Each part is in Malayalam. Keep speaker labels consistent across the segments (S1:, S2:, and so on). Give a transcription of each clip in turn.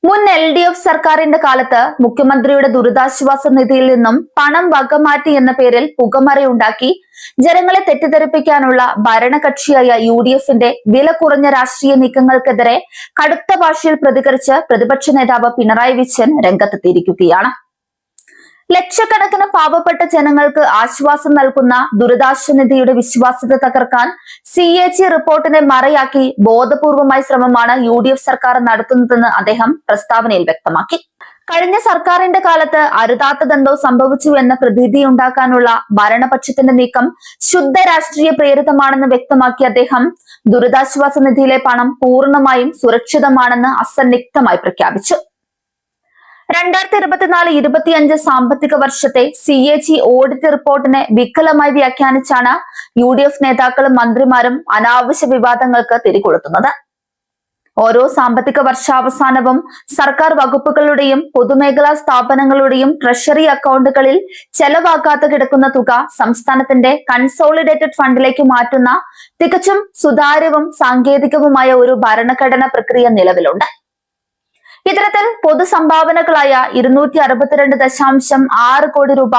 S1: മുൻ LDF സർക്കാരിന്റെ കാലത്ത് മുഖ്യമന്ത്രിയുടെ ദുരിതാശ്വാസ നിധിയിൽ നിന്നും പണം വകമാറ്റി എന്ന പേരിൽ പുകമറയുണ്ടാക്കി ജനങ്ങളെ തെറ്റിദ്ധരിപ്പിക്കാനുള്ള ഭരണകക്ഷിയായ UDFന്റെ വില കുറഞ്ഞ രാഷ്ട്രീയ നീക്കങ്ങൾക്കെതിരെ കടുത്ത ഭാഷയിൽ പ്രതികരിച്ച് പ്രതിപക്ഷ നേതാവ് പിണറായി വിജയൻ രംഗത്തെത്തിയിരിക്കുകയാണ്. ലക്ഷക്കണക്കിന് പാവപ്പെട്ട ജനങ്ങൾക്ക് ആശ്വാസം നൽകുന്ന ദുരിതാശ്വാസ നിധിയുടെ വിശ്വാസ്യത തകർക്കാൻ CAG റിപ്പോർട്ടിനെ മറയാക്കി ബോധപൂർവമായ ശ്രമമാണ് UDF സർക്കാർ നടത്തുന്നതെന്ന് അദ്ദേഹം പ്രസ്താവനയിൽ വ്യക്തമാക്കി. കഴിഞ്ഞ സർക്കാരിന്റെ കാലത്ത് അരുതാത്തതെന്തോ സംഭവിച്ചു എന്ന പ്രതീതിയുണ്ടാക്കാനുള്ള ഭരണപക്ഷത്തിന്റെ നീക്കം ശുദ്ധ രാഷ്ട്രീയ പ്രേരിതമാണെന്ന് വ്യക്തമാക്കിയ അദ്ദേഹം ദുരിതാശ്വാസ നിധിയിലെ പണം പൂർണ്ണമായും സുരക്ഷിതമാണെന്ന് അസന്നിഗ്ധമായി പ്രഖ്യാപിച്ചു. 2024-25 സാമ്പത്തിക വർഷത്തെ CAG ഓഡിറ്റ് റിപ്പോർട്ടിനെ വികലമായി വ്യാഖ്യാനിച്ചാണ് UDF നേതാക്കളും മന്ത്രിമാരും അനാവശ്യ വിവാദങ്ങൾക്ക് തിരികൊളുത്തുന്നത്. ഓരോ സാമ്പത്തിക വർഷാവസാനവും സർക്കാർ വകുപ്പുകളുടെയും പൊതുമേഖലാ സ്ഥാപനങ്ങളുടെയും ട്രഷറി അക്കൗണ്ടുകളിൽ ചെലവാക്കാതെ കിടക്കുന്ന തുക സംസ്ഥാനത്തിന്റെ കൺസോളിഡേറ്റഡ് ഫണ്ടിലേക്ക് മാറ്റുന്ന തികച്ചും സുതാര്യവും സാങ്കേതികവുമായ ഒരു ഭരണഘടനാ പ്രക്രിയ നിലവിലുണ്ട്. ഇത്തരത്തിൽ പൊതുസംഭാവനകളായ 262.6 കോടി രൂപ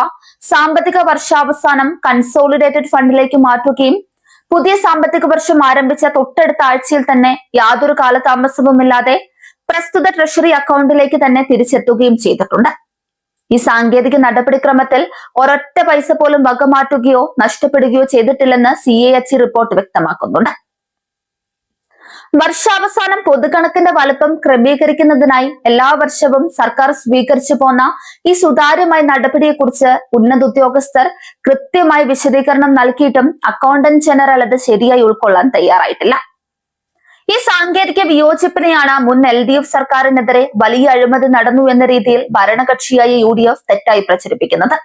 S1: സാമ്പത്തിക വർഷാവസാനം കൺസോളിഡേറ്റഡ് ഫണ്ടിലേക്ക് മാറ്റുകയും പുതിയ സാമ്പത്തിക വർഷം ആരംഭിച്ച തൊട്ടടുത്ത ആഴ്ചയിൽ തന്നെ യാതൊരു കാലതാമസവുമില്ലാതെ പ്രസ്തുത ട്രഷറി അക്കൗണ്ടിലേക്ക് തന്നെ തിരിച്ചെത്തുകയും ചെയ്തിട്ടുണ്ട്. ഈ സാങ്കേതിക നടപടിക്രമത്തിൽ ഒരൊറ്റ പൈസ പോലും വകമാറ്റുകയോ നഷ്ടപ്പെടുകയോ ചെയ്തിട്ടില്ലെന്ന് CAG റിപ്പോർട്ട് വ്യക്തമാക്കുന്നുണ്ട്. വർഷാവസാനം പൊതുകണക്കിന്റെ വലുപ്പം ക്രമീകരിക്കുന്നതിനായി എല്ലാ വർഷവും സർക്കാർ സ്വീകരിച്ചു പോന്ന ഈ സുതാര്യമായ നടപടിയെക്കുറിച്ച് ഉന്നത ഉദ്യോഗസ്ഥർ കൃത്യമായി വിശദീകരണം നൽകിയിട്ടും അക്കൗണ്ടന്റ് ജനറൽ അത് ശരിയായി ഉൾക്കൊള്ളാൻ തയ്യാറായിട്ടില്ല. ഈ സാങ്കേതിക വിയോജിപ്പിനെയാണ് മുൻ LDF സർക്കാരിനെതിരെ വലിയ അഴിമതി നടന്നു എന്ന രീതിയിൽ ഭരണകക്ഷിയായ UDF തെറ്റായി പ്രചരിപ്പിക്കുന്നത്.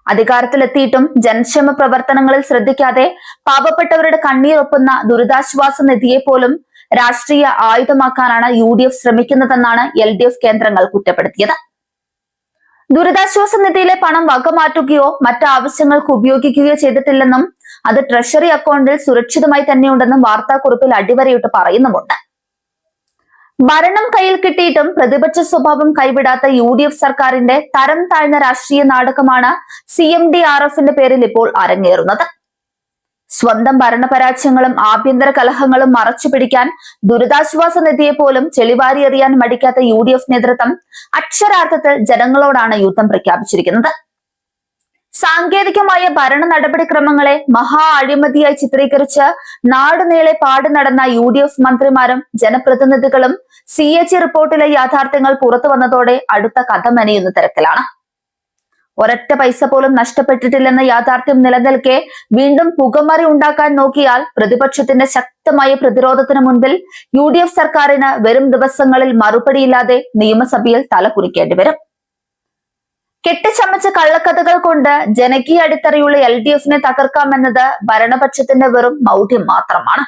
S1: അധികാരത്തിലെത്തിയിട്ടും ജനക്ഷേമ പ്രവർത്തനങ്ങളിൽ ശ്രദ്ധിക്കാതെ പാവപ്പെട്ടവരുടെ കണ്ണീരൊപ്പുന്ന ദുരിതാശ്വാസ നിധിയെ പോലും രാഷ്ട്രീയ ആയുധമാക്കാനാണ് UDF ശ്രമിക്കുന്നതെന്നാണ് LDF കേന്ദ്രങ്ങൾ കുറ്റപ്പെടുത്തിയത്. ദുരിതാശ്വാസ നിധിയിലെ പണം വകമാറ്റുകയോ മറ്റ് ആവശ്യങ്ങൾക്ക് ഉപയോഗിക്കുകയോ ചെയ്തിട്ടില്ലെന്നും അത് ട്രഷറി അക്കൗണ്ടിൽ സുരക്ഷിതമായി തന്നെയുണ്ടെന്നും വാർത്താക്കുറിപ്പിൽ അടിവരയിട്ട് പറയുന്നുമുണ്ട്. ഭരണം കയ്യിൽ കിട്ടിയിട്ടും പ്രതിപക്ഷ സ്വഭാവം കൈവിടാത്ത UDF സർക്കാരിന്റെ തരം താഴ്ന്ന രാഷ്ട്രീയ നാടകമാണ് CMDRFന്റെ പേരിൽ ഇപ്പോൾ അരങ്ങേറുന്നത്. സ്വന്തം ഭരണപരാജയങ്ങളും ആഭ്യന്തര കലഹങ്ങളും മറച്ചു പിടിക്കാൻ ദുരിതാശ്വാസ നിധിയെ പോലും ചെളിവാരി എറിയാൻ മടിക്കാത്ത UDF നേതൃത്വം അക്ഷരാർത്ഥത്തിൽ ജനങ്ങളോടാണ് യുദ്ധം പ്രഖ്യാപിച്ചിരിക്കുന്നത്. സാങ്കേതികമായ ഭരണ നടപടിക്രമങ്ങളെ മഹാ അഴിമതിയായി ചിത്രീകരിച്ച് നാടുനീളെ പാടി നടന്ന UDF മന്ത്രിമാരും ജനപ്രതിനിധികളും CAG റിപ്പോർട്ടിലെ യാഥാർത്ഥ്യങ്ങൾ പുറത്തു വന്നതോടെ അടുത്ത കഥ മെനയുന്ന തിരക്കിലാണ്. ഒരൊറ്റ പൈസ പോലും നഷ്ടപ്പെട്ടിട്ടില്ലെന്ന യാഥാർത്ഥ്യം നിലനിൽക്കെ വീണ്ടും പുകമറി ഉണ്ടാക്കാൻ നോക്കിയാൽ പ്രതിപക്ഷത്തിന്റെ ശക്തമായ പ്രതിരോധത്തിന് മുൻപിൽ UDF സർക്കാരിന് വരും ദിവസങ്ങളിൽ മറുപടിയില്ലാതെ നിയമസഭയിൽ തലകുനിക്കേണ്ടി വരും. കെട്ടിച്ചമച്ച കള്ളക്കഥകൾ കൊണ്ട് ജനകീയ അടിത്തറയുള്ള LDFനെ തകർക്കാമെന്നത് ഭരണപക്ഷത്തിന്റെ വെറും മൗഢ്യം മാത്രമാണ്.